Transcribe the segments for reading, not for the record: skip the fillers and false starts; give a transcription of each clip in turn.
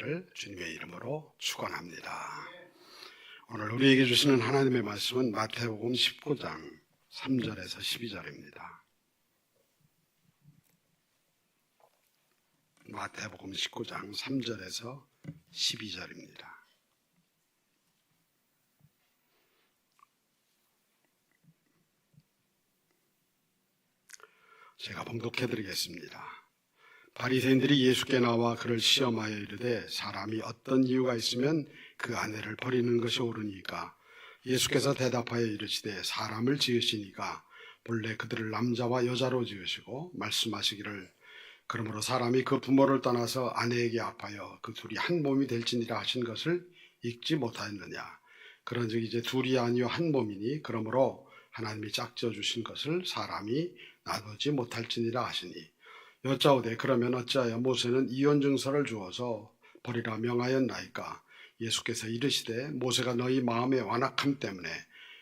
되시기를 주님의 이름으로 축원합니다. 오늘 우리에게 주시는 하나님의 말씀은 마태복음 19장 3절에서 12절입니다. 마태복음 19장 3절에서 12절입니다. 제가 봉독해 드리겠습니다. 바리새인들이 예수께 나와 그를 시험하여 이르되 사람이 어떤 이유가 있으면 그 아내를 버리는 것이 옳으니까? 예수께서 대답하여 이르시되 사람을 지으시니까 본래 그들을 남자와 여자로 지으시고 말씀하시기를 그러므로 사람이 그 부모를 떠나서 아내에게 합하여 그 둘이 한 몸이 될지니라 하신 것을 읽지 못하였느냐? 그런즉 이제 둘이 아니요 한 몸이니 그러므로 하나님이 짝지어 주신 것을 사람이 나누지 못할지니라 하시니 여짜오되 그러면 어찌하여 모세는 이혼 증서를 주어서 버리라 명하였나이까? 예수께서 이르시되 모세가 너희 마음의 완악함 때문에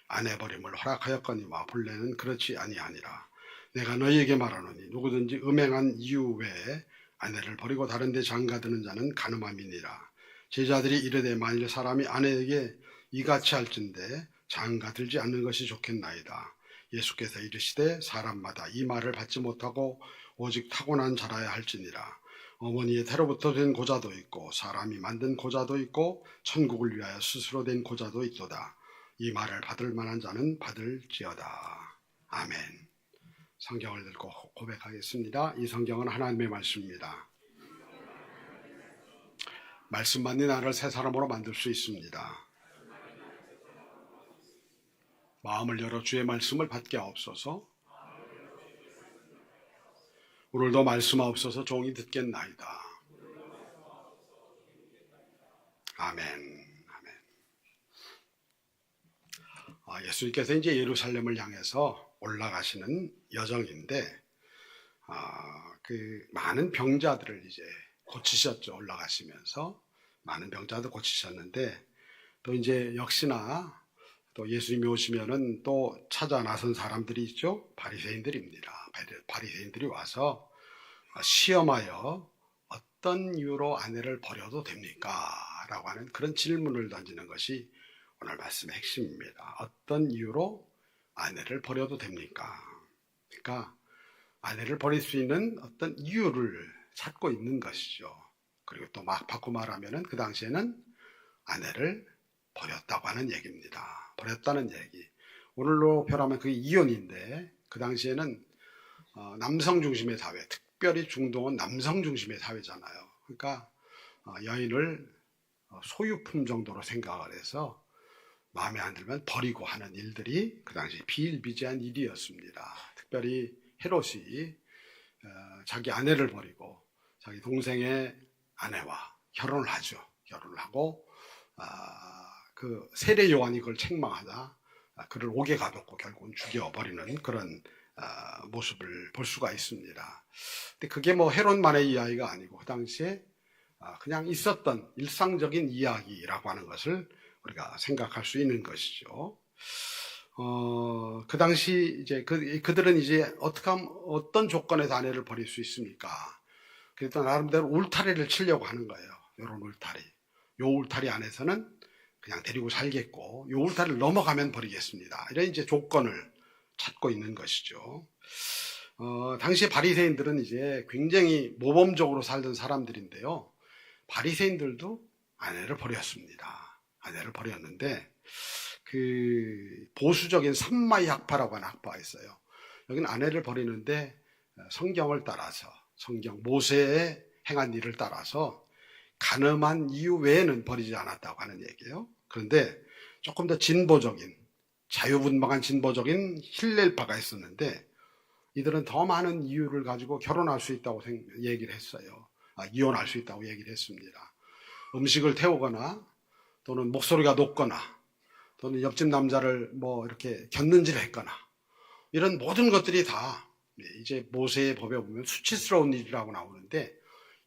아내 버림을 허락하였거니와 본래는 그렇지 아니하니라. 내가 너희에게 말하노니 누구든지 음행한 이유 외에 아내를 버리고 다른 데 장가드는 자는 간음함이니라. 제자들이 이르되 만일 사람이 아내에게 이같이 할진대 장가들지 않는 것이 좋겠나이다. 예수께서 이르시되 사람마다 이 말을 받지 못하고 오직 타고난 자라야 할지니라. 어머니의 태로부터 된 고자도 있고 사람이 만든 고자도 있고 천국을 위하여 스스로 된 고자도 있도다. 이 말을 받을 만한 자는 받을지어다. 아멘. 성경을 들고 고백하겠습니다. 이 성경은 하나님의 말씀입니다. 말씀만이 나를 새 사람으로 만들 수 있습니다. 마음을 열어 주의 말씀을 받게 하옵소서. 오늘도 말씀하옵소서. 종이 듣겠나이다. 아멘. 아멘. 예수님께서 이제 예루살렘을 향해서 올라가시는 여정인데, 그 많은 병자들을 이제 고치셨죠. 올라가시면서 많은 병자들 고치셨는데, 또 이제 역시나 또 예수님이 오시면은 또 찾아 나선 사람들이 있죠. 바리새인들입니다. 바리새인들이 와서 시험하여 어떤 이유로 아내를 버려도 됩니까? 라고 하는 그런 질문을 던지는 것이 오늘 말씀의 핵심입니다. 어떤 이유로 아내를 버려도 됩니까? 그러니까 아내를 버릴 수 있는 어떤 이유를 찾고 있는 것이죠. 그리고 또 막 바꿔 말하면은 그 당시에는 아내를 버렸다고 하는 얘기입니다. 버렸다는 얘기. 오늘로 표현하면 그게 이혼인데 그 당시에는 남성 중심의 사회, 특별히 중동은 남성 중심의 사회잖아요. 그러니까 여인을 소유품 정도로 생각을 해서 마음에 안 들면 버리고 하는 일들이 그 당시 비일비재한 일이었습니다. 특별히 헤롯이 자기 아내를 버리고 자기 동생의 아내와 결혼을 하죠. 결혼을 하고 그 세례 요한이 그걸 책망하다 그를 옥에 가뒀고 결국은 죽여버리는 그런 모습을 볼 수가 있습니다. 근데 그게 뭐 헤롯만의 이야기가 아니고 그 당시에 그냥 있었던 일상적인 이야기라고 하는 것을 우리가 생각할 수 있는 것이죠. 그 당시 이제 그들은 이제 어떤 조건에서 아내를 버릴 수 있습니까? 그래서 나름대로 울타리를 치려고 하는 거예요. 이런 울타리. 요 울타리 안에서는 그냥 데리고 살겠고 요 울타리를 넘어가면 버리겠습니다. 이런 이제 조건을 찾고 있는 것이죠. 당시 바리새인들은 이제 굉장히 모범적으로 살던 사람들인데요. 바리새인들도 아내를 버렸습니다. 아내를 버렸는데 그 보수적인 삼마이 학파라고 하는 학파가 있어요. 여기는 아내를 버리는데 성경을 따라서 성경 모세의 행한 일을 따라서 간음한 이유 외에는 버리지 않았다고 하는 얘기예요. 그런데 조금 더 진보적인 자유분방한 진보적인 힐렐파가 있었는데 이들은 더 많은 이유를 가지고 결혼할 수 있다고 얘기를 했어요. 이혼할 수 있다고 얘기를 했습니다. 음식을 태우거나 또는 목소리가 높거나 또는 옆집 남자를 뭐 이렇게 곁눈질 했거나 이런 모든 것들이 다 이제 모세의 법에 보면 수치스러운 일이라고 나오는데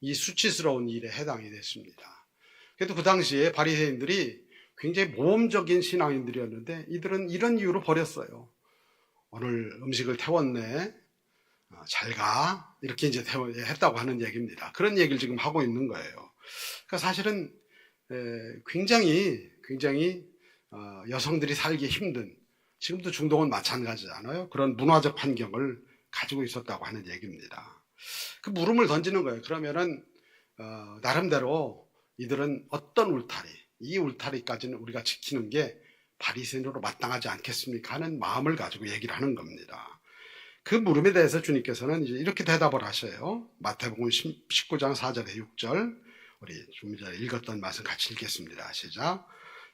이 수치스러운 일에 해당이 됐습니다. 그래도 그 당시에 바리새인들이 굉장히 모범적인 신앙인들이었는데 이들은 이런 이유로 버렸어요. 오늘 음식을 태웠네. 잘 가. 이렇게 이제 했다고 하는 얘기입니다. 그런 얘기를 지금 하고 있는 거예요. 그러니까 사실은 굉장히 여성들이 살기 힘든, 지금도 중동은 마찬가지잖아요. 그런 문화적 환경을 가지고 있었다고 하는 얘기입니다. 그 물음을 던지는 거예요. 그러면은 나름대로 이들은 어떤 울타리, 이 울타리까지는 우리가 지키는 게 바리새인으로 마땅하지 않겠습니까 하는 마음을 가지고 얘기를 하는 겁니다. 그 물음에 대해서 주님께서는 이제 이렇게 대답을 하셔요. 마태복음 19장 4절에 6절, 우리 좀 전에 읽었던 말씀 같이 읽겠습니다. 시작.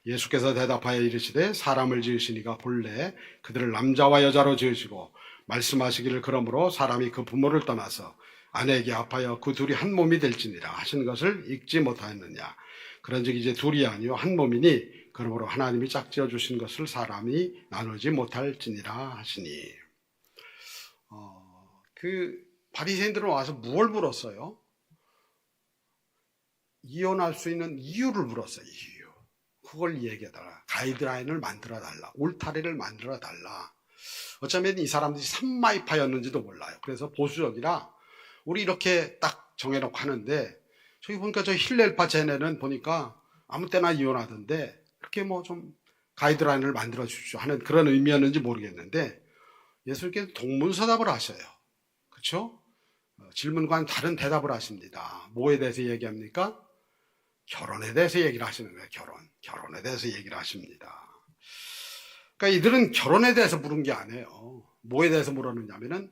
예수께서 대답하여 이르시되 사람을 지으시니가 본래 그들을 남자와 여자로 지으시고 말씀하시기를 그러므로 사람이 그 부모를 떠나서 아내에게 합하여 그 둘이 한 몸이 될지니라 하신 것을 읽지 못하였느냐. 그런즉 이제 둘이 아니요 한 몸이니 그러므로 하나님이 짝지어 주신 것을 사람이 나누지 못할지니라 하시니. 그 바리새인들은 와서 무엇을 물었어요? 이혼할 수 있는 이유를 물었어요. 이유. 그걸 얘기해달라. 가이드라인을 만들어달라. 울타리를 만들어달라. 어쩌면 이 사람들이 삼마이파였는지도 몰라요. 그래서 보수적이라 우리 이렇게 딱 정해놓고 하는데, 저기 보니까 저 힐렐파 쟤네는 보니까 아무 때나 이혼하던데 이렇게 뭐 좀 가이드라인을 만들어 주십시오 하는 그런 의미였는지 모르겠는데, 예수님께서 동문서답을 하셔요. 그렇죠? 질문과는 다른 대답을 하십니다. 뭐에 대해서 얘기합니까? 결혼에 대해서 얘기를 하시는 거예요. 결혼에 대해서 얘기를 하십니다. 그러니까 이들은 결혼에 대해서 물은 게 아니에요. 뭐에 대해서 물었느냐면은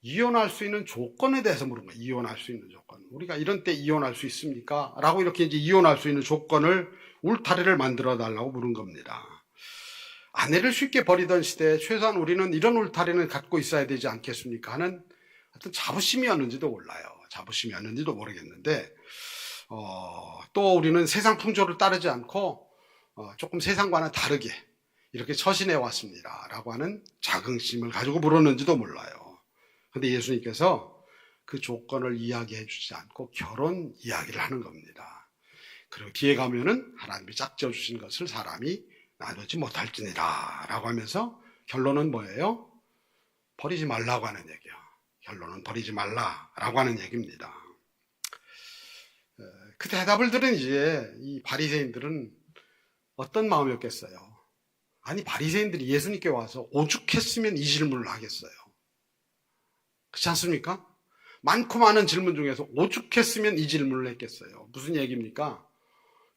이혼할 수 있는 조건에 대해서 물은 거예요. 이혼할 수 있는 조건. 우리가 이런 때 이혼할 수 있습니까? 라고 이렇게 이제 이혼할 수 있는 조건을, 울타리를 만들어 달라고 물은 겁니다. 아내를 쉽게 버리던 시대에 최소한 우리는 이런 울타리는 갖고 있어야 되지 않겠습니까? 하는 어떤 자부심이었는지도 몰라요. 자부심이었는지도 모르겠는데, 또 우리는 세상 풍조를 따르지 않고 조금 세상과는 다르게 이렇게 처신해 왔습니다 라고 하는 자긍심을 가지고 물었는지도 몰라요. 근데 예수님께서 그 조건을 이야기해 주지 않고 결혼 이야기를 하는 겁니다. 그리고 뒤에 가면은 하나님이 짝지어 주신 것을 사람이 나누지 못할지니라 라고 하면서 결론은 뭐예요? 버리지 말라고 하는 얘기예요. 결론은 버리지 말라라고 하는 얘기입니다. 그 대답을 들은 이제 이 바리새인들은 어떤 마음이었겠어요? 아니, 바리새인들이 예수님께 와서 오죽했으면 이 질문을 하겠어요. 그렇지 않습니까? 많고 많은 질문 중에서 오죽했으면 이 질문을 했겠어요. 무슨 얘기입니까?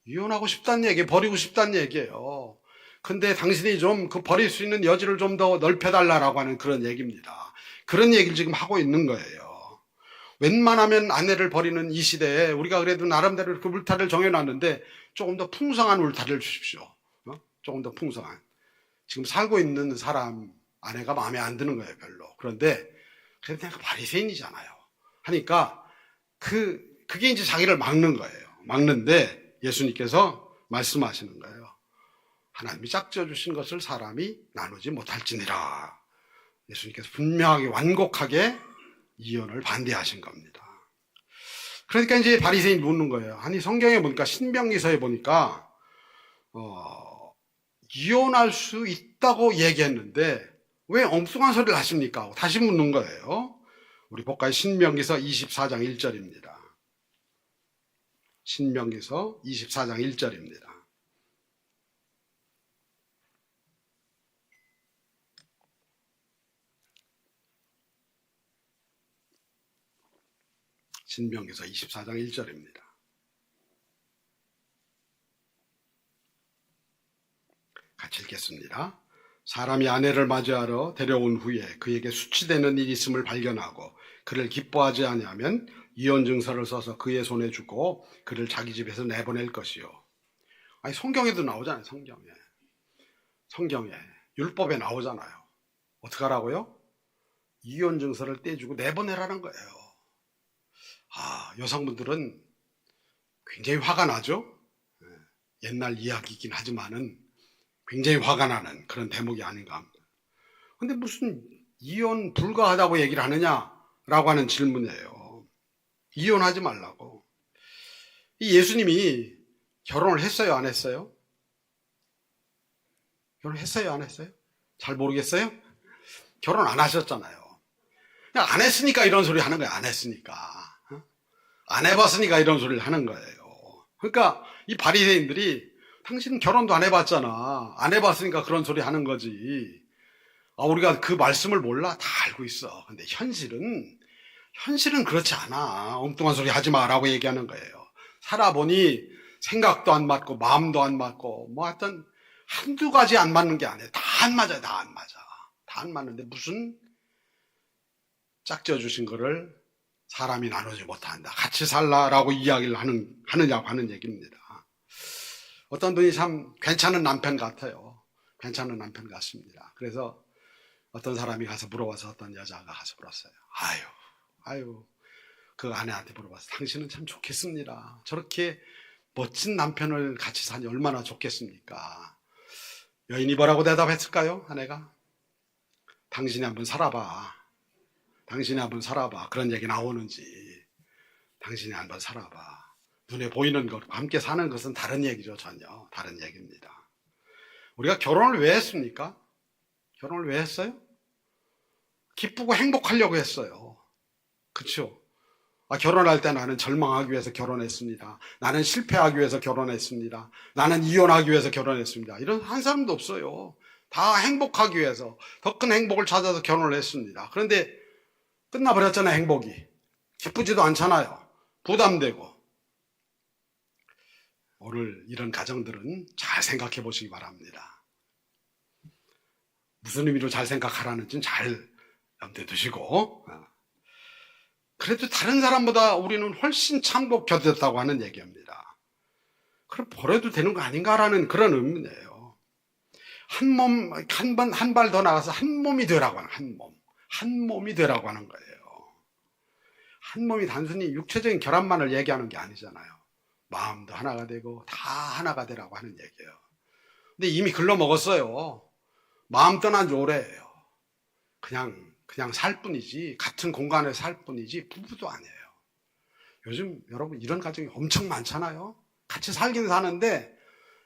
이혼하고 싶다는 얘기, 버리고 싶다는 얘기예요. 근데 당신이 좀 그 버릴 수 있는 여지를 좀 더 넓혀달라고 하는 그런 얘기입니다. 그런 얘기를 지금 하고 있는 거예요. 웬만하면 아내를 버리는 이 시대에 우리가 그래도 나름대로 그 울타리를 정해놨는데 조금 더 풍성한 울타리를 주십시오. 조금 더 풍성한. 지금 살고 있는 사람 아내가 마음에 안 드는 거예요, 별로. 그런데 그래도 내가 바리새인이잖아요. 하니까 그게 이제 자기를 막는 거예요. 막는데 예수님께서 말씀하시는 거예요. 하나님이 짝지어 주신 것을 사람이 나누지 못할지니라. 예수님께서 분명하게 완곡하게 이혼을 반대하신 겁니다. 그러니까 이제 바리새인이 묻는 거예요. 아니, 성경에 보니까 신명기서에 보니까 이혼할 수 있다고 얘기했는데 왜 엉뚱한 소리를 하십니까? 하고 다시 묻는 거예요. 우리 볼까요? 신명기서 24장 1절입니다. 신명기서 24장 1절입니다. 신명기서 24장 1절입니다. 같이 읽겠습니다. 사람이 아내를 맞이하러 데려온 후에 그에게 수치되는 일이 있음을 발견하고 그를 기뻐하지 아니하면 이혼 증서를 써서 그의 손에 주고 그를 자기 집에서 내보낼 것이요. 아니, 성경에도 나오잖아요. 성경에 율법에 나오잖아요. 어떻게 하라고요? 이혼 증서를 떼주고 내보내라는 거예요. 여성분들은 굉장히 화가 나죠. 옛날 이야기이긴 하지만은 굉장히 화가 나는 그런 대목이 아닌가 합니다. 근데 무슨 이혼 불가하다고 얘기를 하느냐라고 하는 질문이에요. 이혼하지 말라고. 이 예수님이 결혼을 했어요, 안 했어요? 결혼했어요, 안 했어요? 잘 모르겠어요? 결혼 안 하셨잖아요. 그냥 안 했으니까 이런 소리 하는 거예요. 안 했으니까. 안 해봤으니까 이런 소리를 하는 거예요. 그러니까 이 바리새인들이 당신 결혼도 안 해봤잖아. 안 해봤으니까 그런 소리 하는 거지. 우리가 그 말씀을 몰라? 다 알고 있어. 근데 현실은 그렇지 않아. 엉뚱한 소리 하지 마라고 얘기하는 거예요. 살아보니 생각도 안 맞고 마음도 안 맞고 뭐 하여튼 한두 가지 안 맞는 게 아니에요. 다 안 맞아요. 다 안 맞아. 다 안 맞는데 무슨 짝지어 주신 거를 사람이 나누지 못한다. 같이 살라라고 이야기를 하느냐고 하는 얘기입니다. 어떤 분이 참 괜찮은 남편 같아요. 괜찮은 남편 같습니다. 그래서 어떤 사람이 가서 물어봐서 어떤 여자가 가서 물었어요. 아유, 그 아내한테 물어봐서 당신은 참 좋겠습니다. 저렇게 멋진 남편을 같이 사니 얼마나 좋겠습니까? 여인이 뭐라고 대답했을까요? 아내가 당신이 한번 살아봐. 당신이 한번 살아봐. 그런 얘기 나오는지 당신이 한번 살아봐. 눈에 보이는 것과 함께 사는 것은 다른 얘기죠. 전혀 다른 얘기입니다. 우리가 결혼을 왜 했습니까? 결혼을 왜 했어요? 기쁘고 행복하려고 했어요. 그렇죠? 결혼할 때 나는 절망하기 위해서 결혼했습니다. 나는 실패하기 위해서 결혼했습니다. 나는 이혼하기 위해서 결혼했습니다. 이런 한 사람도 없어요. 다 행복하기 위해서 더 큰 행복을 찾아서 결혼을 했습니다. 그런데 끝나버렸잖아요. 행복이. 기쁘지도 않잖아요. 부담되고. 오늘 이런 가정들은 잘 생각해 보시기 바랍니다. 무슨 의미로 잘 생각하라는지는 잘 염두에 두시고, 그래도 다른 사람보다 우리는 훨씬 참고 견뎠다고 하는 얘기입니다. 그럼 버려도 되는 거 아닌가라는 그런 의미네요. 한 발 더 나가서 한 몸이 되라고 하는, 한 몸이 되라고 하는 거예요. 한 몸이 단순히 육체적인 결합만을 얘기하는 게 아니잖아요. 마음도 하나가 되고 다 하나가 되라고 하는 얘기예요. 근데 이미 글러먹었어요. 마음 떠난 지 오래예요. 그냥 살 뿐이지, 같은 공간에 살 뿐이지 부부도 아니에요. 요즘 여러분 이런 가정이 엄청 많잖아요. 같이 살긴 사는데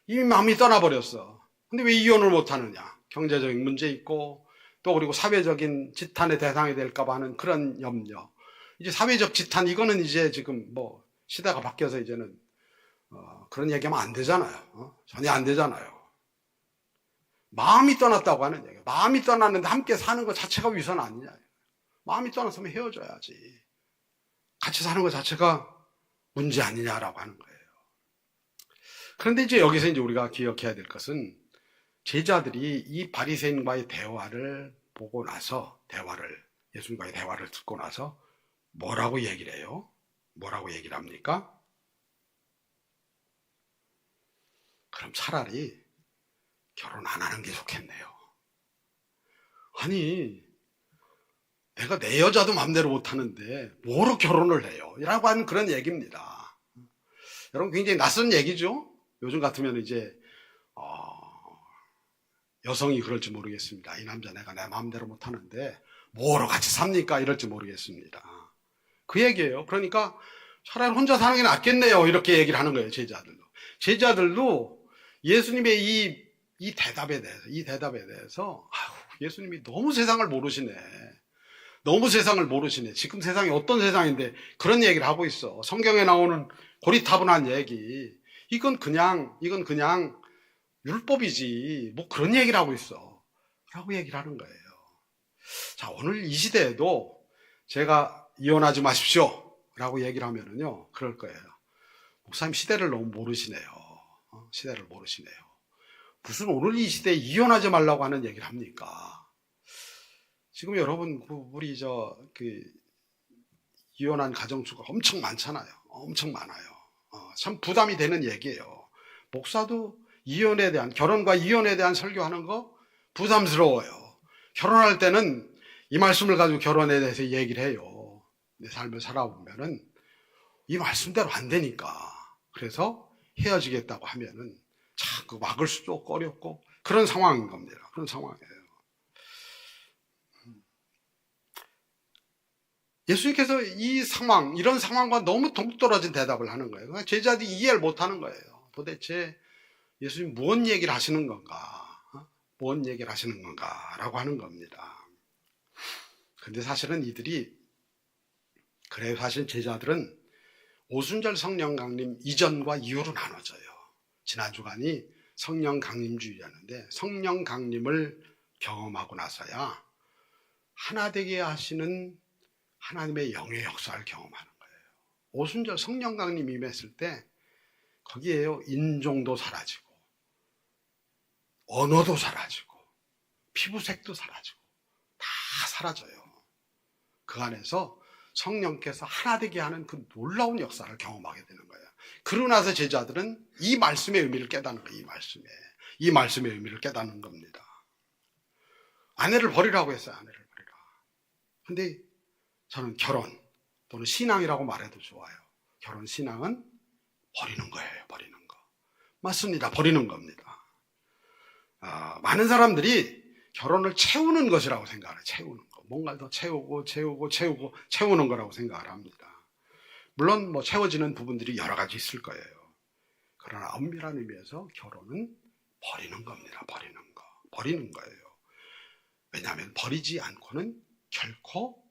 이미 마음이 떠나버렸어. 근데 왜 이혼을 못하느냐? 경제적인 문제 있고 또 그리고 사회적인 지탄의 대상이 될까 봐 하는 그런 염려. 이제 사회적 지탄 이거는 이제 지금 뭐 시대가 바뀌어서 이제는 그런 얘기하면 안 되잖아요. 전혀 안 되잖아요. 마음이 떠났다고 하는 얘기예요. 마음이 떠났는데 함께 사는 것 자체가 위선 아니냐. 마음이 떠났으면 헤어져야지. 같이 사는 것 자체가 문제 아니냐라고 하는 거예요. 그런데 이제 여기서 이제 우리가 기억해야 될 것은 제자들이 이 바리새인과의 대화를 보고 나서 예수님과의 대화를 듣고 나서 뭐라고 얘기를 해요? 뭐라고 얘기를 합니까? 그럼 차라리 결혼 안 하는 게 좋겠네요. 아니, 내가 내 여자도 마음대로 못하는데 뭐로 결혼을 해요? 라고 하는 그런 얘기입니다. 여러분 굉장히 낯선 얘기죠? 요즘 같으면 이제 여성이 그럴지 모르겠습니다. 이 남자 내가 내 마음대로 못하는데 뭐로 같이 삽니까? 이럴지 모르겠습니다. 그 얘기예요. 그러니까 차라리 혼자 사는 게 낫겠네요. 이렇게 얘기를 하는 거예요. 제자들도 예수님의 이 대답에 대해서 예수님이 너무 세상을 모르시네. 너무 세상을 모르시네. 지금 세상이 어떤 세상인데 그런 얘기를 하고 있어. 성경에 나오는 고리타분한 얘기. 이건 그냥 율법이지. 뭐 그런 얘기를 하고 있어. 라고 얘기를 하는 거예요. 자, 오늘 이 시대에도 제가 이혼하지 마십시오. 라고 얘기를 하면은요, 그럴 거예요. 목사님 시대를 너무 모르시네요. 시대를 모르시네요. 무슨 오늘 이 시대에 이혼하지 말라고 하는 얘기를 합니까? 지금 여러분, 우리 이혼한 가정수가 엄청 많잖아요. 엄청 많아요. 참 부담이 되는 얘기예요. 목사도 결혼과 이혼에 대한 설교하는 거 부담스러워요. 결혼할 때는 이 말씀을 가지고 결혼에 대해서 얘기를 해요. 내 삶을 살아보면은 이 말씀대로 안 되니까. 그래서 헤어지겠다고 하면은 자꾸 막을 수도 어렵고 그런 상황인 겁니다. 그런 상황이에요. 예수님께서 이런 상황과 너무 동떨어진 대답을 하는 거예요. 그러니까 제자들이 이해를 못 하는 거예요. 도대체 예수님 무슨 얘기를 하시는 건가? 무슨 얘기를 하시는 건가? 라고 하는 겁니다. 근데 사실은 사실 제자들은 오순절 성령 강림 이전과 이후로 나눠져요. 지난 주간이 성령 강림주의였는데 성령 강림을 경험하고 나서야 하나 되게 하시는 하나님의 영의 역사를 경험하는 거예요. 오순절 성령 강림 임했을 때 거기에요, 인종도 사라지고 언어도 사라지고 피부색도 사라지고 다 사라져요. 그 안에서 성령께서 하나 되게 하는 그 놀라운 역사를 경험하게 되는 거예요. 그러고 나서 제자들은 이 말씀의 의미를 깨닫는 거예요. 이 말씀의 의미를 깨닫는 겁니다. 아내를 버리라고 했어요. 아내를 버리라. 근데 저는 결혼 또는 신앙이라고 말해도 좋아요. 결혼 신앙은 버리는 거예요. 버리는 거. 맞습니다. 버리는 겁니다. 많은 사람들이 결혼을 채우는 것이라고 생각을 해요. 채우는 거. 뭔가 더 채우고 채우는 거라고 생각을 합니다. 물론 뭐 채워지는 부분들이 여러 가지 있을 거예요. 그러나 엄밀한 의미에서 결혼은 버리는 겁니다. 버리는 거예요. 왜냐하면 버리지 않고는 결코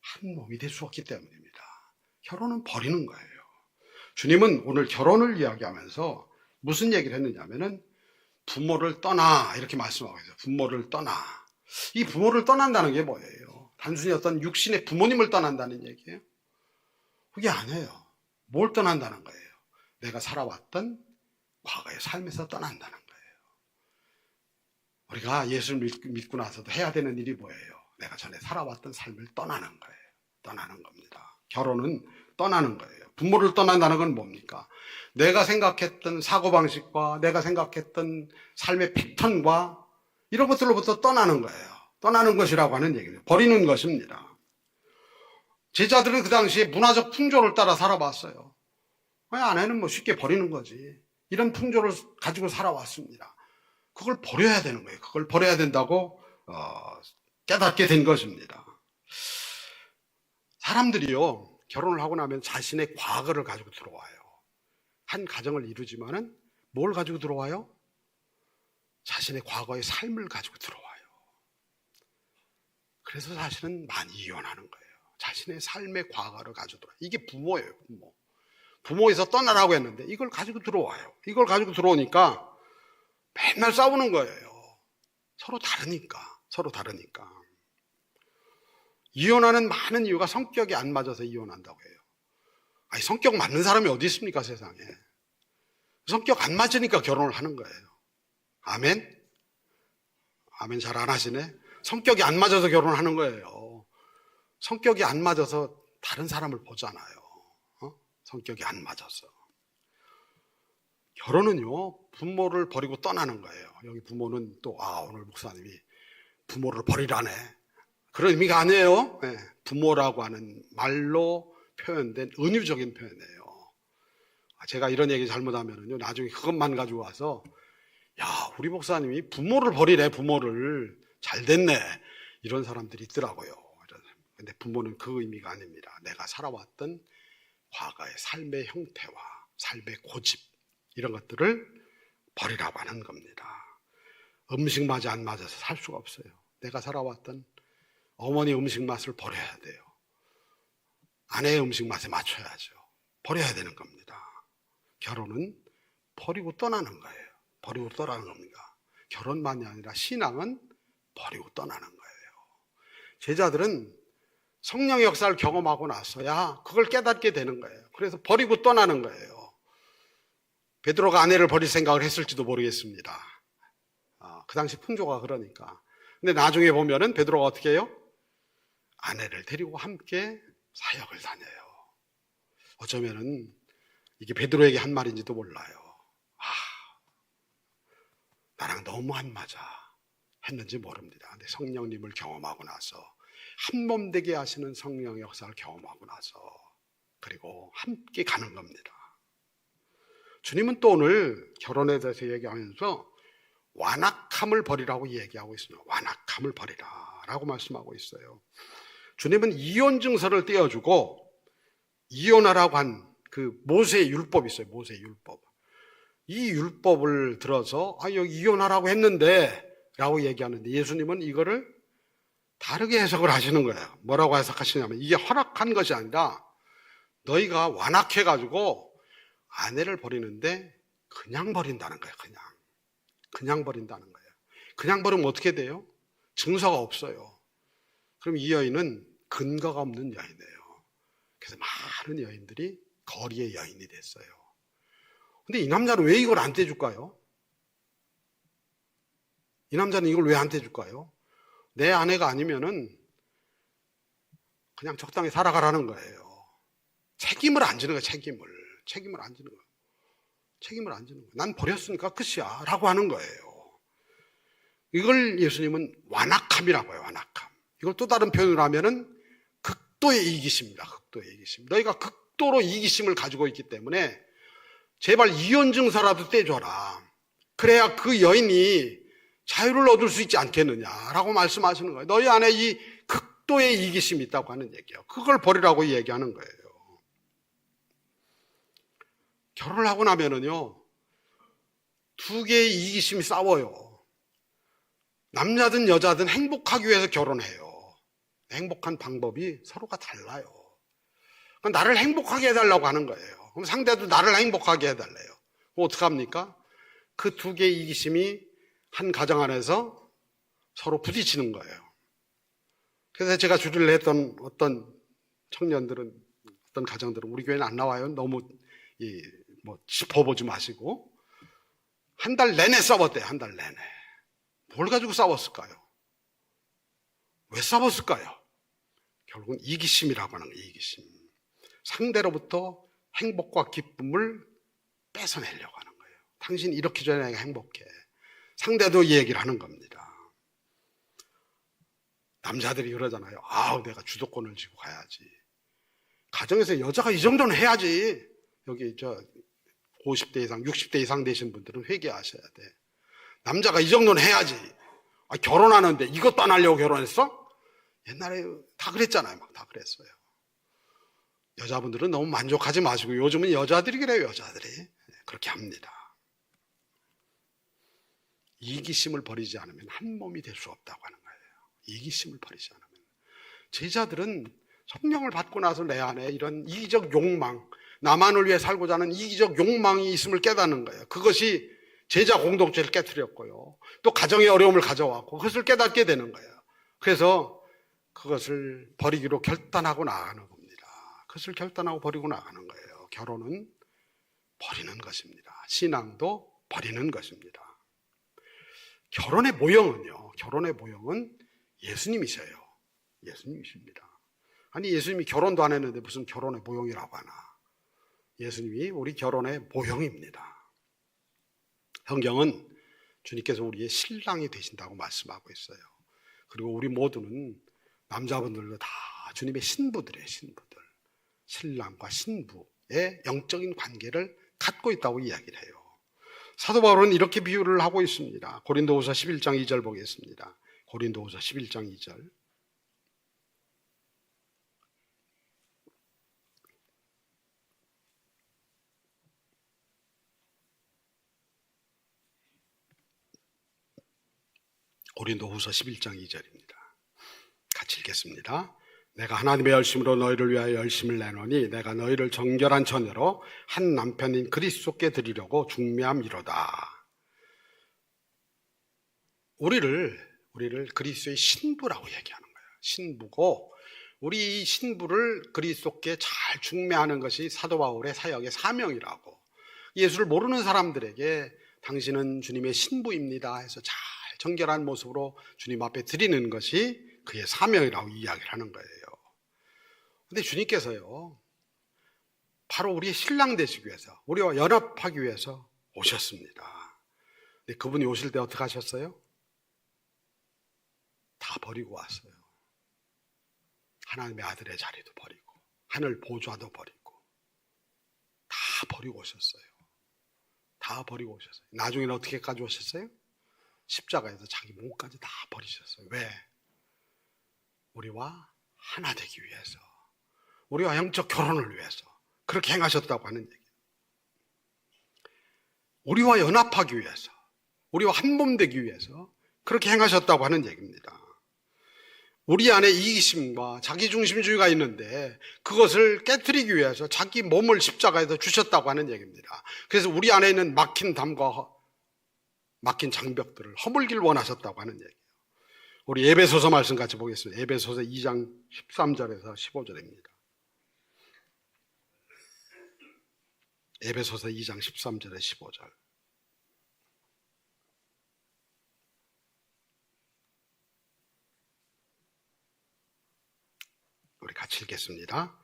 한 몸이 될 수 없기 때문입니다. 결혼은 버리는 거예요. 주님은 오늘 결혼을 이야기하면서 무슨 얘기를 했느냐면은 부모를 떠나 이렇게 말씀하고 있어요. 부모를 떠나. 이 부모를 떠난다는 게 뭐예요? 단순히 어떤 육신의 부모님을 떠난다는 얘기예요? 그게 아니에요. 뭘 떠난다는 거예요? 내가 살아왔던 과거의 삶에서 떠난다는 거예요. 우리가 예수를 믿고 나서도 해야 되는 일이 뭐예요? 내가 전에 살아왔던 삶을 떠나는 거예요. 떠나는 겁니다. 결혼은 떠나는 거예요. 부모를 떠난다는 건 뭡니까? 내가 생각했던 사고방식과 내가 생각했던 삶의 패턴과 이런 것들로부터 떠나는 거예요. 떠나는 것이라고 하는 얘기예요. 버리는 것입니다. 제자들은 그 당시에 문화적 풍조를 따라 살아왔어요. 아내는 뭐 쉽게 버리는 거지. 이런 풍조를 가지고 살아왔습니다. 그걸 버려야 되는 거예요. 그걸 버려야 된다고 깨닫게 된 것입니다. 사람들이요, 결혼을 하고 나면 자신의 과거를 가지고 들어와요. 한 가정을 이루지만은 뭘 가지고 들어와요? 자신의 과거의 삶을 가지고 들어와요. 그래서 사실은 많이 이혼하는 거예요. 자신의 삶의 과거를 가지고 들어와요. 이게 부모예요, 부모. 부모에서 떠나라고 했는데 이걸 가지고 들어와요. 이걸 가지고 들어오니까 맨날 싸우는 거예요. 서로 다르니까. 이혼하는 많은 이유가 성격이 안 맞아서 이혼한다고 해요. 아니, 성격 맞는 사람이 어디 있습니까, 세상에. 성격 안 맞으니까 결혼을 하는 거예요. 아멘? 아멘 잘 안 하시네? 성격이 안 맞아서 결혼하는 거예요. 성격이 안 맞아서 다른 사람을 보잖아요. 성격이 안 맞아서. 결혼은요, 부모를 버리고 떠나는 거예요. 여기 부모는 또, 오늘 목사님이 부모를 버리라네. 그런 의미가 아니에요. 네, 부모라고 하는 말로 표현된 은유적인 표현이에요. 제가 이런 얘기 잘못하면요, 나중에 그것만 가지고 와서, 우리 목사님이 부모를 버리래, 부모를. 잘 됐네. 이런 사람들이 있더라고요. 근데 부모는 그 의미가 아닙니다. 내가 살아왔던 과거의 삶의 형태와 삶의 고집, 이런 것들을 버리라고 하는 겁니다. 음식 맛이 안 맞아서 살 수가 없어요. 내가 살아왔던 어머니 음식 맛을 버려야 돼요. 아내의 음식 맛에 맞춰야죠. 버려야 되는 겁니다. 결혼은 버리고 떠나는 거예요. 버리고 떠나는 겁니다. 결혼만이 아니라 신앙은 버리고 떠나는 거예요. 제자들은 성령의 역사를 경험하고 나서야 그걸 깨닫게 되는 거예요. 그래서 버리고 떠나는 거예요. 베드로가 아내를 버릴 생각을 했을지도 모르겠습니다. 그 당시 풍조가 그러니까. 근데 나중에 보면은 베드로가 어떻게 해요? 아내를 데리고 함께 사역을 다녀요. 어쩌면은 이게 베드로에게 한 말인지도 몰라요. 나랑 너무 안 맞아 했는지 모릅니다. 근데 성령님을 경험하고 나서 한 몸 되게 하시는 성령의 역사를 경험하고 나서 그리고 함께 가는 겁니다. 주님은 또 오늘 결혼에 대해서 얘기하면서 완악함을 버리라고 얘기하고 있습니다. 완악함을 버리라 라고 말씀하고 있어요. 주님은 이혼 증서를 떼어주고 이혼하라고 한 그 모세의 율법이 있어요. 모세의 율법. 이 율법을 들어서 여기 이혼하라고 했는데 라고 얘기하는데 예수님은 이거를 다르게 해석을 하시는 거예요. 뭐라고 해석하시냐면 이게 허락한 것이 아니라 너희가 완악해가지고 아내를 버리는데 그냥 버린다는 거예요. 그냥 버린다는 거예요. 그냥 버리면 어떻게 돼요? 증서가 없어요. 그럼 이 여인은 근거가 없는 여인이에요. 그래서 많은 여인들이 거리의 여인이 됐어요. 근데 이 남자는 왜 이걸 안 떼줄까요? 이 남자는 이걸 왜 안 떼줄까요? 내 아내가 아니면은 그냥 적당히 살아가라는 거예요. 책임을 안 지는 거예요. 책임을 안 지는 거예요. 난 버렸으니까 끝이야 라고 하는 거예요. 이걸 예수님은 완악함이라고 해요. 완악함. 이걸 또 다른 표현으로 하면은 극도의 이기심입니다. 극도의 이기심. 너희가 극도로 이기심을 가지고 있기 때문에 제발 이혼 증서라도 떼줘라. 그래야 그 여인이 자유를 얻을 수 있지 않겠느냐라고 말씀하시는 거예요. 너희 안에 이 극도의 이기심이 있다고 하는 얘기예요. 그걸 버리라고 얘기하는 거예요. 결혼을 하고 나면은요, 두 개의 이기심이 싸워요. 남자든 여자든 행복하기 위해서 결혼해요. 행복한 방법이 서로가 달라요. 나를 행복하게 해달라고 하는 거예요. 그럼 상대도 나를 행복하게 해달래요. 그럼 어떡합니까? 그 두 개의 이기심이 한 가정 안에서 서로 부딪히는 거예요. 그래서 제가 주례를 했던 어떤 청년들은, 어떤 가정들은 우리 교회는 안 나와요. 너무 짚어보지 마시고. 한 달 내내 싸웠대요. 한 달 내내. 뭘 가지고 싸웠을까요? 왜 싸웠을까요? 결국은 이기심이라고 하는 거예요. 이기심. 상대로부터 행복과 기쁨을 뺏어내려고 하는 거예요. 당신 이렇게 줘야 내가 행복해. 상대도 이 얘기를 하는 겁니다. 남자들이 그러잖아요. 아우, 내가 주도권을 쥐고 가야지. 가정에서 여자가 이 정도는 해야지. 여기 50대 이상, 60대 이상 되신 분들은 회개하셔야 돼. 남자가 이 정도는 해야지. 결혼하는데 이것도 안 하려고 결혼했어? 옛날에 다 그랬잖아요. 막 다 그랬어요. 여자분들은 너무 만족하지 마시고, 요즘은 여자들이 그래요. 여자들이 그렇게 합니다. 이기심을 버리지 않으면 한 몸이 될 수 없다고 하는 거예요. 이기심을 버리지 않으면. 제자들은 성령을 받고 나서 내 안에 이런 이기적 욕망, 나만을 위해 살고자 하는 이기적 욕망이 있음을 깨닫는 거예요. 그것이 제자 공동체를 깨트렸고요. 또 가정의 어려움을 가져왔고 그것을 깨닫게 되는 거예요. 그래서 그것을 버리기로 결단하고 나가는 겁니다. 그것을 결단하고 버리고 나가는 거예요. 결혼은 버리는 것입니다. 신앙도 버리는 것입니다. 결혼의 모형은요. 결혼의 모형은 예수님이세요. 예수님이십니다. 아니, 예수님이 결혼도 안 했는데 무슨 결혼의 모형이라고 하나. 예수님이 우리 결혼의 모형입니다. 성경은 주님께서 우리의 신랑이 되신다고 말씀하고 있어요. 그리고 우리 모두는 남자분들도 다 주님의 신부들이에요. 신부들. 신랑과 신부의 영적인 관계를 갖고 있다고 이야기를 해요. 사도 바울은 이렇게 비유를 하고 있습니다. 고린도후서 11장 2절 보겠습니다. 고린도후서 11장 2절. 고린도후서 11장 2절입니다. 같이 읽겠습니다. 내가 하나님의 열심으로 너희를 위하여 열심을 내노니 내가 너희를 정결한 처녀로 한 남편인 그리스도께 드리려고 중매함이로다. 우리를 그리스도의 신부라고 얘기하는 거예요. 신부고, 우리 신부를 그리스도께 잘 중매하는 것이 사도 바울의 사역의 사명이라고. 예수를 모르는 사람들에게 당신은 주님의 신부입니다 해서 잘 정결한 모습으로 주님 앞에 드리는 것이 그의 사명이라고 이야기를 하는 거예요. 근데 주님께서요, 바로 우리의 신랑 되시기 위해서, 우리와 연합하기 위해서 오셨습니다. 근데 그분이 오실 때 어떻게 하셨어요? 다 버리고 왔어요. 하나님의 아들의 자리도 버리고, 하늘 보좌도 버리고, 다 버리고 오셨어요. 다 버리고 오셨어요. 나중에는 어떻게 가져오셨어요? 십자가에서 자기 몸까지 다 버리셨어요. 왜? 우리와 하나 되기 위해서, 우리와 영적 결혼을 위해서 그렇게 행하셨다고 하는 얘기예요. 우리와 연합하기 위해서, 우리와 한 몸 되기 위해서 그렇게 행하셨다고 하는 얘기입니다. 우리 안에 이기심과 자기중심주의가 있는데 그것을 깨트리기 위해서 자기 몸을 십자가에서 주셨다고 하는 얘기입니다. 그래서 우리 안에 있는 막힌 담과 막힌 장벽들을 허물길 원하셨다고 하는 얘기예요. 우리 에베소서 말씀 같이 보겠습니다. 에베소서 2장 13절에서 15절입니다. 에베소서 2장 13절에 15절. 우리 같이 읽겠습니다.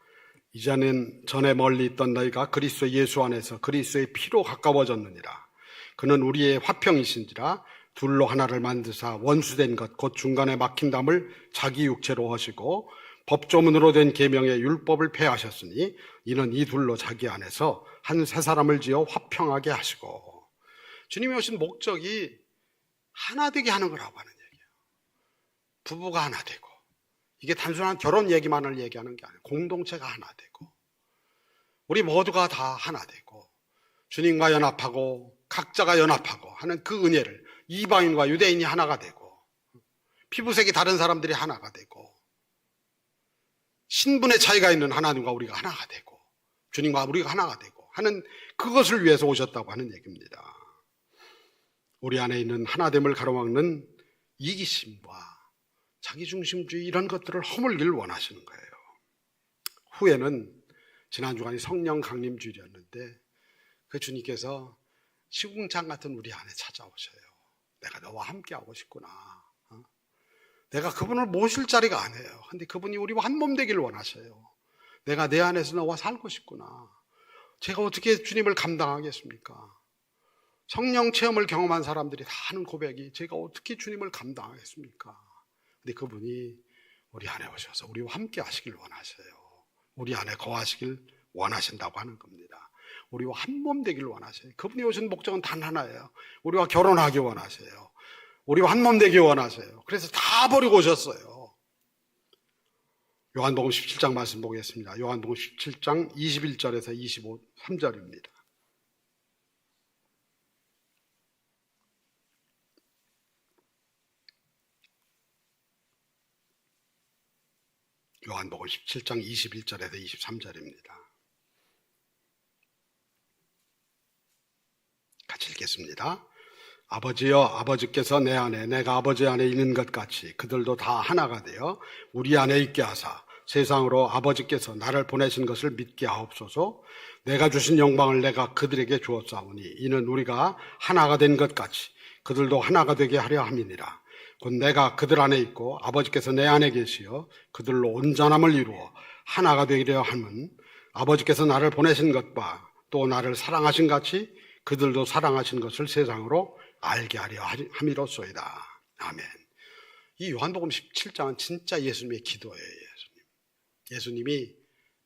이제는 전에 멀리 있던 너희가 그리스도 예수 안에서 그리스도의 피로 가까워졌느니라. 그는 우리의 화평이신지라 둘로 하나를 만드사 원수된 것 곧 중간에 막힌 담을 자기 육체로 하시고 법조문으로 된 계명의 율법을 폐하셨으니 이는 이 둘로 자기 안에서 한 새 사람을 지어 화평하게 하시고. 주님이 오신 목적이 하나 되게 하는 거라고 하는 얘기예요. 부부가 하나 되고, 이게 단순한 결혼 얘기만을 얘기하는 게 아니에요. 공동체가 하나 되고, 우리 모두가 다 하나 되고, 주님과 연합하고 각자가 연합하고 하는 그 은혜를, 이방인과 유대인이 하나가 되고, 피부색이 다른 사람들이 하나가 되고, 신분의 차이가 있는 하나님과 우리가 하나가 되고, 주님과 우리가 하나가 되고 하는 그것을 위해서 오셨다고 하는 얘기입니다. 우리 안에 있는 하나됨을 가로막는 이기심과 자기중심주의 이런 것들을 허물기를 원하시는 거예요. 후에는 지난 주간이 성령 강림 주일이었는데 그 주님께서 시궁창 같은 우리 안에 찾아오셔요. 내가 너와 함께 하고 싶구나. 내가 그분을 모실 자리가 아니에요. 근데 그분이 우리와 한 몸 되기를 원하셔요. 내가 내 안에서 너와 살고 싶구나. 제가 어떻게 주님을 감당하겠습니까? 성령 체험을 경험한 사람들이 다 하는 고백이 제가 어떻게 주님을 감당하겠습니까? 근데 그분이 우리 안에 오셔서 우리와 함께 하시길 원하셔요. 우리 안에 거하시길 원하신다고 하는 겁니다. 우리와 한 몸 되길 원하셔요. 그분이 오신 목적은 단 하나예요. 우리와 결혼하기 원하셔요. 우리와 한 몸 되기 원하셔요. 그래서 다 버리고 오셨어요. 요한복음 17장 말씀 보겠습니다. 요한복음 17장 21절에서 23절입니다. 요한복음 17장 21절에서 23절입니다. 같이 읽겠습니다. 아버지여, 아버지께서 내 안에 내가 아버지 안에 있는 것 같이 그들도 다 하나가 되어 우리 안에 있게 하사 세상으로 아버지께서 나를 보내신 것을 믿게 하옵소서. 내가 주신 영광을 내가 그들에게 주었사오니 이는 우리가 하나가 된 것 같이 그들도 하나가 되게 하려 함이니라. 곧 내가 그들 안에 있고 아버지께서 내 안에 계시어 그들로 온전함을 이루어 하나가 되려 함은 아버지께서 나를 보내신 것과 또 나를 사랑하신 같이 그들도 사랑하신 것을 세상으로 알게 하려 함이로소이다. 아멘. 이 요한복음 17장은 진짜 예수님의 기도예요. 예수님이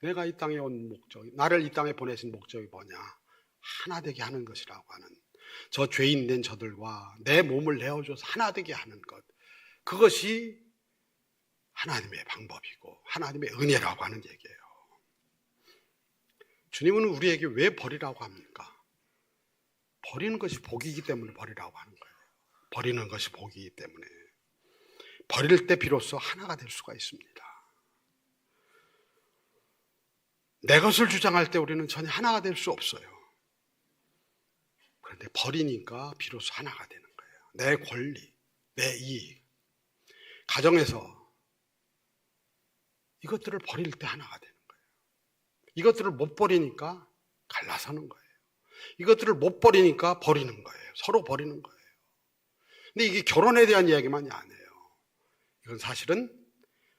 내가 이 땅에 온 목적이, 나를 이 땅에 보내신 목적이 뭐냐? 하나 되게 하는 것이라고 하는, 저 죄인 된 저들과 내 몸을 내어줘서 하나 되게 하는 것, 그것이 하나님의 방법이고 하나님의 은혜라고 하는 얘기예요. 주님은 우리에게 왜 버리라고 합니까? 버리는 것이 복이기 때문에 버리라고 하는 거예요. 버리는 것이 복이기 때문에. 버릴 때 비로소 하나가 될 수가 있습니다. 내 것을 주장할 때 우리는 전혀 하나가 될 수 없어요. 그런데 버리니까 비로소 하나가 되는 거예요. 내 권리, 내 이익, 가정에서 이것들을 버릴 때 하나가 되는 거예요. 이것들을 못 버리니까 갈라서는 거예요. 이것들을 못 버리니까 버리는 거예요. 서로 버리는 거예요. 근데 이게 결혼에 대한 이야기만이 아니에요. 이건 사실은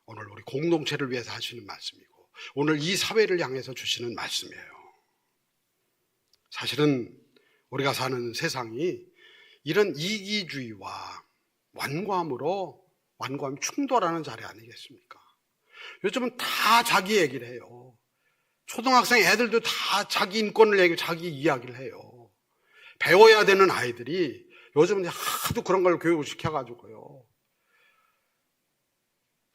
오늘 우리 공동체를 위해서 하시는 말씀이고 오늘 이 사회를 향해서 주시는 말씀이에요. 사실은 우리가 사는 세상이 이런 이기주의와 완고함이 충돌하는 자리 아니겠습니까? 요즘은 다 자기 얘기를 해요. 초등학생 애들도 다 자기 인권을 얘기하고 자기 이야기를 해요. 배워야 되는 아이들이 요즘은 하도 그런 걸 교육을 시켜가지고요.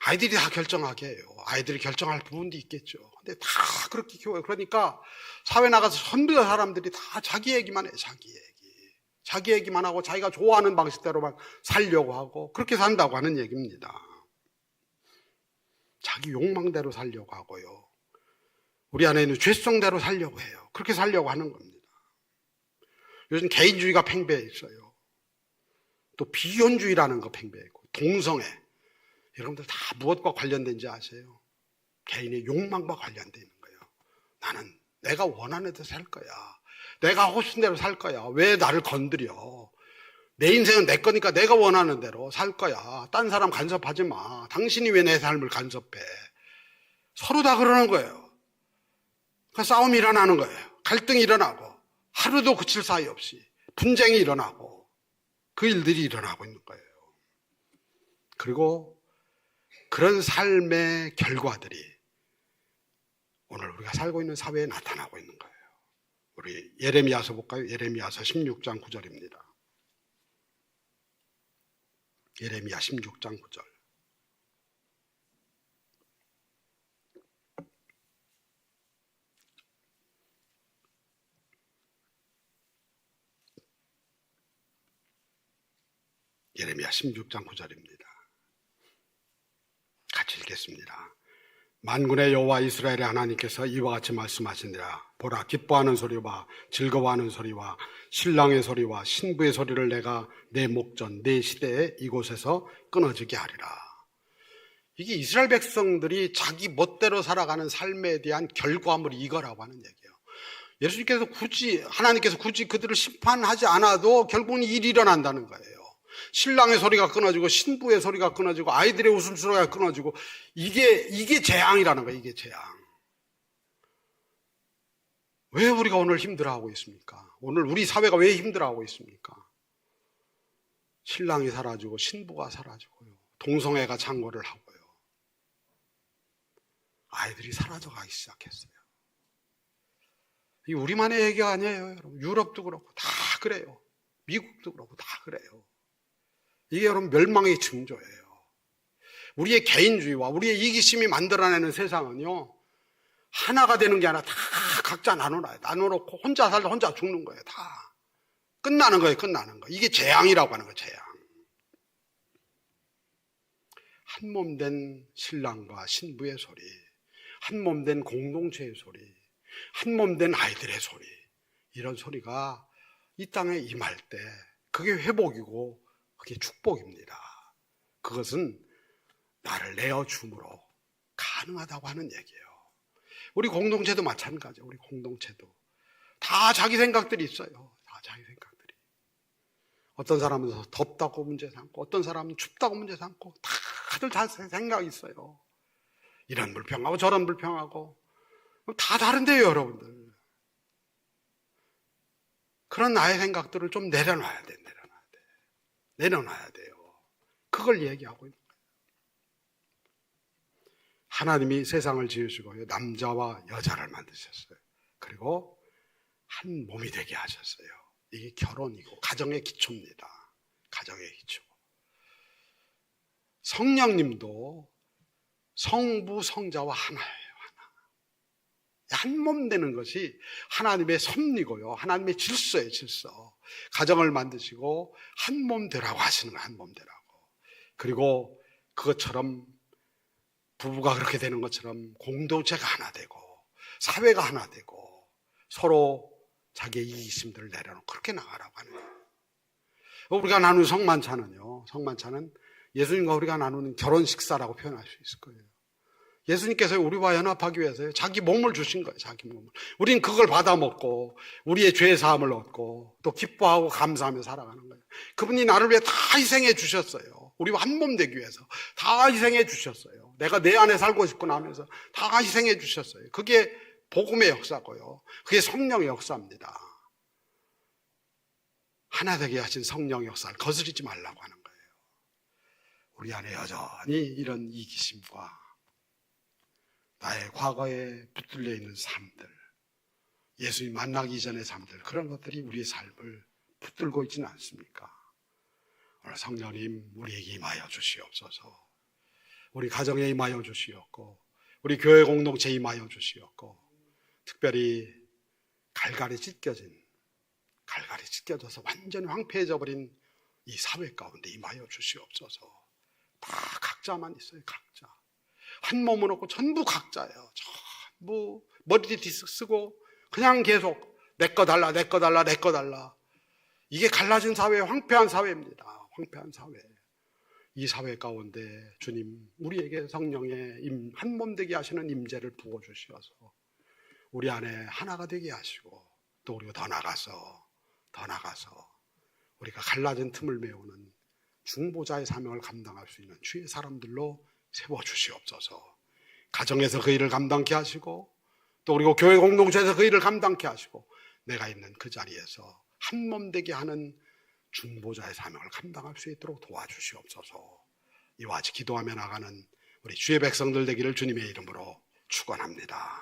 아이들이 다 결정하게 해요. 아이들이 결정할 부분도 있겠죠. 근데 다 그렇게 키워요. 그러니까 사회 나가서 전부 다 사람들이 다 자기 얘기만 해요. 자기 얘기. 자기 얘기만 하고 자기가 좋아하는 방식대로만 살려고 하고 그렇게 산다고 하는 얘기입니다. 자기 욕망대로 살려고 하고요. 우리 안에 있는 죄성대로 살려고 해요. 그렇게 살려고 하는 겁니다. 요즘 개인주의가 팽배해 있어요. 또 비혼주의라는 거 팽배해 있고, 동성애. 여러분들 다 무엇과 관련된지 아세요? 개인의 욕망과 관련되어 있는 거예요. 나는 내가 원하는 대로 살 거야. 내가 하고 싶은 대로 살 거야. 왜 나를 건드려? 내 인생은 내 거니까 내가 원하는 대로 살 거야. 딴 사람 간섭하지 마. 당신이 왜 내 삶을 간섭해? 서로 다 그러는 거예요. 그 싸움이 일어나는 거예요. 갈등이 일어나고 하루도 그칠 사이 없이 분쟁이 일어나고 그 일들이 일어나고 있는 거예요. 그리고 그런 삶의 결과들이 오늘 우리가 살고 있는 사회에 나타나고 있는 거예요. 우리 예레미야서 볼까요? 예레미야서 16장 9절입니다. 예레미야 16장 9절. 예레미야 16장 9절입니다. 같이 읽겠습니다. 만군의 여호와 이스라엘의 하나님께서 이와 같이 말씀하시니라. 보라, 기뻐하는 소리와 즐거워하는 소리와 신랑의 소리와 신부의 소리를 내가 내 목전 내 시대에 이곳에서 끊어지게 하리라. 이게 이스라엘 백성들이 자기 멋대로 살아가는 삶에 대한 결과물이 이거라고 하는 얘기예요. 예수님께서 하나님께서 굳이 그들을 심판하지 않아도 결국은 일이 일어난다는 거예요. 신랑의 소리가 끊어지고 신부의 소리가 끊어지고 아이들의 웃음소리가 끊어지고 이게 재앙이라는 거예요. 이게 재앙. 왜 우리가 오늘 힘들어하고 있습니까? 오늘 우리 사회가 왜 힘들어하고 있습니까? 신랑이 사라지고 신부가 사라지고요. 동성애가 창궐을 하고요. 아이들이 사라져가기 시작했어요. 이게 우리만의 얘기가 아니에요, 여러분. 유럽도 그렇고 다 그래요. 미국도 그렇고 다 그래요. 이게 여러분 멸망의 징조예요. 우리의 개인주의와 우리의 이기심이 만들어내는 세상은요, 하나가 되는 게 아니라 다 각자 나눠놔요. 나눠놓고 혼자 살다 혼자 죽는 거예요. 다 끝나는 거예요. 끝나는 거. 이게 재앙이라고 하는 거예요. 재앙. 한 몸 된 신랑과 신부의 소리, 한 몸 된 공동체의 소리, 한 몸 된 아이들의 소리, 이런 소리가 이 땅에 임할 때 그게 회복이고 그게 축복입니다. 그것은 나를 내어줌으로 가능하다고 하는 얘기예요. 우리 공동체도 마찬가지예요. 우리 공동체도 다 자기 생각들이 있어요. 다 자기 생각들이. 어떤 사람은 덥다고 문제 삼고 어떤 사람은 춥다고 문제 삼고 다들 다 생각이 있어요. 이런 불평하고 저런 불평하고 다 다른데요, 여러분들. 그런 나의 생각들을 좀 내려놔야 돼. 내려놔야 돼요. 그걸 얘기하고 있는 거예요. 하나님이 세상을 지으시고요, 남자와 여자를 만드셨어요. 그리고 한 몸이 되게 하셨어요. 이게 결혼이고 가정의 기초입니다. 가정의 기초. 성령님도 성부 성자와 하나예요. 한 몸 되는 것이 하나님의 섭리고요, 하나님의 질서예요. 질서. 가정을 만드시고 한 몸 되라고 하시는 거예요. 한 몸 되라고. 그리고 그것처럼 부부가 그렇게 되는 것처럼 공동체가 하나 되고 사회가 하나 되고 서로 자기의 이기심들을 내려놓고 그렇게 나가라고 하는 거예요. 우리가 나누는 성만찬은요, 성만찬은 예수님과 우리가 나누는 결혼 식사라고 표현할 수 있을 거예요. 예수님께서 우리와 연합하기 위해서 자기 몸을 주신 거예요. 자기 몸을. 우린 그걸 받아 먹고 우리의 죄 사함을 얻고 또 기뻐하고 감사하며 살아가는 거예요. 그분이 나를 위해 다 희생해 주셨어요. 우리와 한 몸 되기 위해서 다 희생해 주셨어요. 내가 내 안에 살고 싶구나 하면서 다 희생해 주셨어요. 그게 복음의 역사고요, 그게 성령의 역사입니다. 하나 되게 하신 성령의 역사를 거스르지 말라고 하는 거예요. 우리 안에 여전히 이런 이기심과 나의 과거에 붙들려 있는 삶들, 예수님 만나기 전의 삶들, 그런 것들이 우리의 삶을 붙들고 있지는 않습니까? 오늘 성령님 우리에게 임하여 주시옵소서. 우리 가정에 임하여 주시옵고 우리 교회 공동체에 임하여 주시옵고 특별히 갈갈이 찢겨져서 완전히 황폐해져 버린 이 사회 가운데 임하여 주시옵소서. 다 각자만 있어요. 각자. 한 몸은 없고 전부 각자예요. 전부 머리띠 쓰고 그냥 계속 내 거 달라, 내 거 달라, 내 거 달라. 이게 갈라진 사회, 황폐한 사회입니다. 황폐한 사회. 이 사회 가운데 주님 우리에게 성령의 한 몸 되게 하시는 임재를 부어주셔서 우리 안에 하나가 되게 하시고 또 우리가 더 나가서 우리가 갈라진 틈을 메우는 중보자의 사명을 감당할 수 있는 주의 사람들로 세워주시옵소서. 가정에서 그 일을 감당케 하시고 또 그리고 교회 공동체에서 그 일을 감당케 하시고 내가 있는 그 자리에서 한 몸 되게 하는 중보자의 사명을 감당할 수 있도록 도와주시옵소서. 이와 같이 기도하며 나가는 우리 주의 백성들 되기를 주님의 이름으로 축원합니다.